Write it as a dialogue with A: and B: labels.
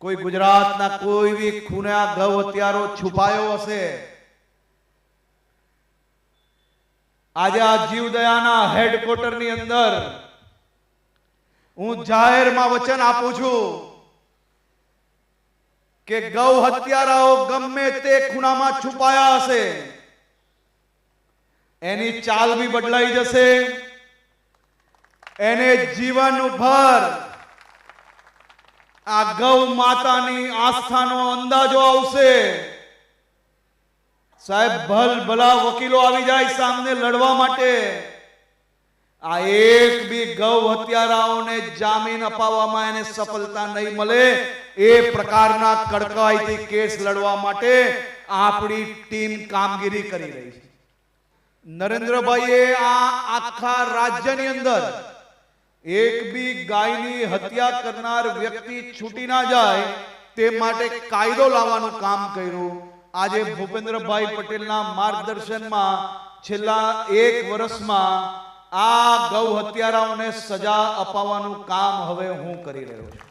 A: કોઈ ગુજરાતના કોઈ બી ખૂણે આ ગૌ હત્યારો છુપાયો હશે, આજે આ જીવદયાના હેડક્વાર્ટરની અંદર હું જાહેરમાં વચન આપું છું કે ગૌ હત્યારાઓ ગમે તે ખૂણામાં છુપાયા હશે, એની ચાલ બી બદલાઈ જશે, એને જીવનભર આ ગૌ માતાની આસ્થાનો અંદાજો આવશે। સાહેબ, ભલ ભલા વકીલો આવી જાય સામને લડવા માટે, આ એક બી ગૌ હત્યારાઓને જામીન અપાવવામાં એને સફળતા નહીં મળે એ પ્રકારના કડકાઈથી કેસ લડવા માટે આપણી ટીમ કામગીરી કરી રહી છે। નરેન્દ્રભાઈએ આ આખા રાજ્યની અંદર એક બી ગાયની હત્યા કરનાર વ્યક્તિ છૂટી ના જાય તે માટે કાયદો લાવવાનું કામ કર્યું। આજે ભૂપેન્દ્રભાઈ પટેલના માર્ગદર્શનમાં છેલ્લા 1 વર્ષમાં આ ગૌ હત્યારાઓને સજા અપાવવાનું કામ હવે હું કરી રહ્યો છું।